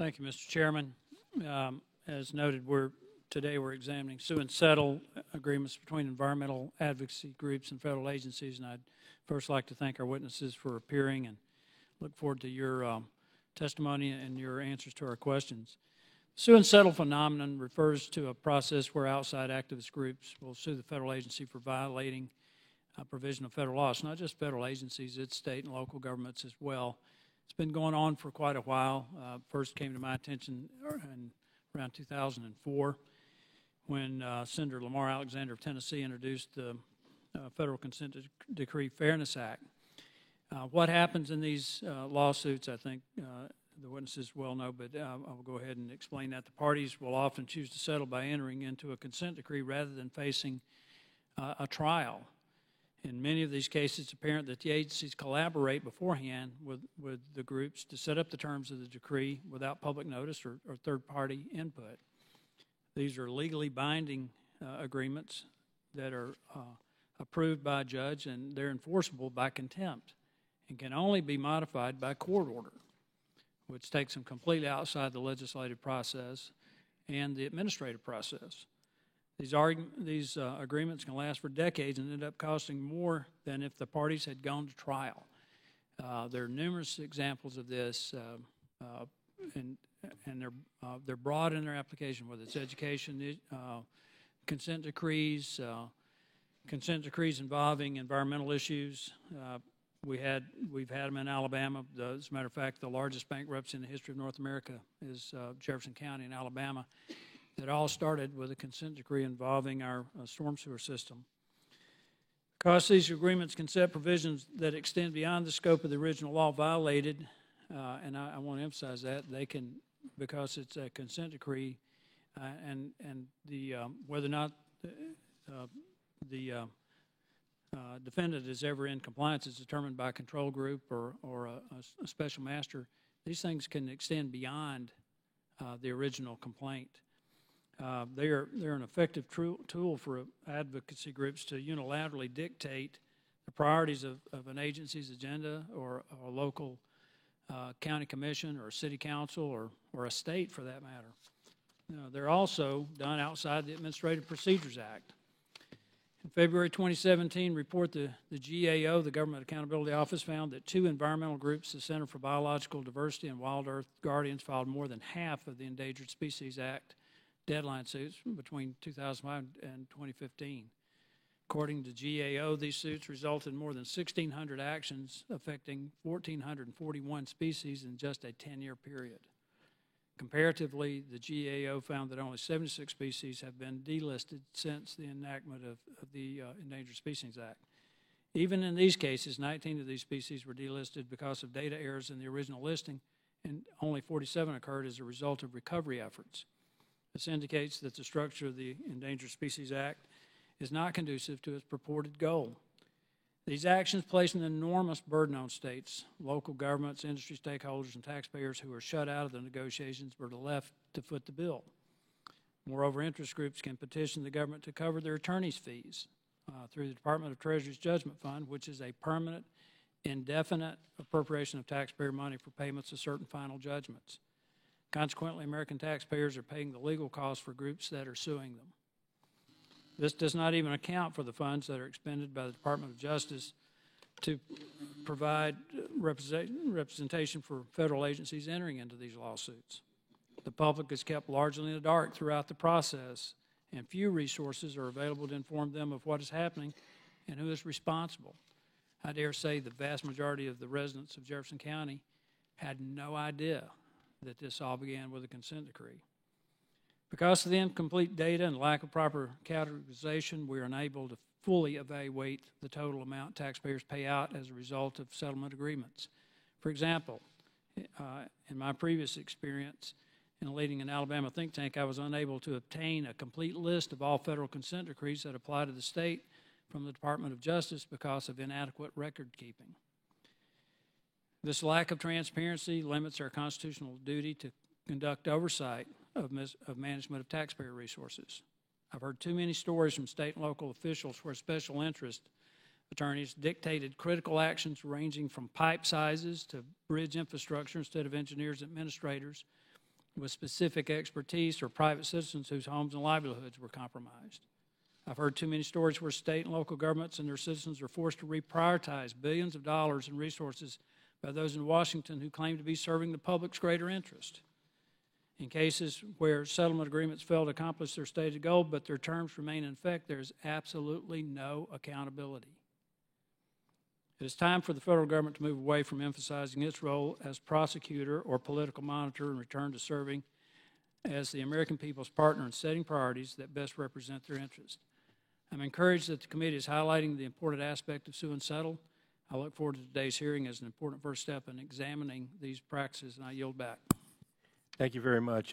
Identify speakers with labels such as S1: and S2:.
S1: Thank you, Mr. Chairman. As noted, today we're examining sue and settle agreements between environmental advocacy groups and federal agencies, and I'd first like to thank our witnesses for appearing and look forward to your testimony and your answers to our questions. Sue and settle phenomenon refers to a process where outside activist groups will sue the federal agency for violating a provision of federal law. It's not just federal agencies, it's state and local governments as well. It's been going on for quite a while. First came to my attention in around 2004 when Senator Lamar Alexander of Tennessee introduced the Federal Consent Decree Fairness Act. What happens in these lawsuits, I think the witnesses well know, but I will go ahead and explain that. The parties will often choose to settle by entering into a consent decree rather than facing a trial. In many of these cases, it's apparent that the agencies collaborate beforehand with the groups to set up the terms of the decree without public notice or third-party input. These are legally binding agreements that are approved by a judge, and they're enforceable by contempt and can only be modified by court order, which takes them completely outside the legislative process and the administrative process. These agreements can last for decades and end up costing more than if the parties had gone to trial. There are numerous examples of this, and they're broad in their application, whether it's education, consent decrees involving environmental issues. We've had them in Alabama. As a matter of fact, the largest bankruptcy in the history of North America is Jefferson County in Alabama. It all started with a consent decree involving our storm sewer system. Because these agreements can set provisions that extend beyond the scope of the original law violated, and I want to emphasize that, they can, because it's a consent decree, and the whether or not the defendant is ever in compliance is determined by a control group or a special master. These things can extend beyond the original complaint. They're an effective tool for advocacy groups to unilaterally dictate the priorities of an agency's agenda or a local county commission or city council or a state for that matter. They're also done outside the Administrative Procedures Act. In February 2017 report, the GAO, the Government Accountability Office, found that 2 environmental groups, the Center for Biological Diversity and Wild Earth Guardians, filed more than half of the Endangered Species Act deadline suits between 2005 and 2015. According to GAO, these suits resulted in more than 1,600 actions affecting 1,441 species in just a 10-year period. Comparatively, the GAO found that only 76 species have been delisted since the enactment of the Endangered Species Act. Even in these cases, 19 of these species were delisted because of data errors in the original listing, and only 47 occurred as a result of recovery efforts. This indicates that the structure of the Endangered Species Act is not conducive to its purported goal. These actions place an enormous burden on states, local governments, industry stakeholders, and taxpayers who are shut out of the negotiations but are left to foot the bill. Moreover, interest groups can petition the government to cover their attorney's fees through the Department of Treasury's Judgment Fund, which is a permanent, indefinite appropriation of taxpayer money for payments of certain final judgments. Consequently, American taxpayers are paying the legal costs for groups that are suing them. This does not even account for the funds that are expended by the Department of Justice to provide representation for federal agencies entering into these lawsuits. The public is kept largely in the dark throughout the process, and few resources are available to inform them of what is happening and who is responsible. I dare say the vast majority of the residents of Jefferson County had no idea that this all began with a consent decree. Because of the incomplete data and lack of proper categorization, we are unable to fully evaluate the total amount taxpayers pay out as a result of settlement agreements. For example, in my previous experience in leading an Alabama think tank, I was unable to obtain a complete list of all federal consent decrees that apply to the state from the Department of Justice because of inadequate record keeping. This lack of transparency limits our constitutional duty to conduct oversight of management of taxpayer resources. I've heard too many stories from state and local officials where special interest attorneys dictated critical actions ranging from pipe sizes to bridge infrastructure instead of engineers and administrators, with specific expertise or private citizens whose homes and livelihoods were compromised. I've heard too many stories where state and local governments and their citizens are forced to reprioritize billions of dollars in resources by those in Washington who claim to be serving the public's greater interest. In cases where settlement agreements fail to accomplish their stated goal, but their terms remain in effect, there is absolutely no accountability. It is time for the federal government to move away from emphasizing its role as prosecutor or political monitor and return to serving as the American people's partner in setting priorities that best represent their interests. I'm encouraged that the committee is highlighting the important aspect of sue and settle. I look forward to today's hearing as an important first step in examining these practices, and I yield back.
S2: Thank you very much.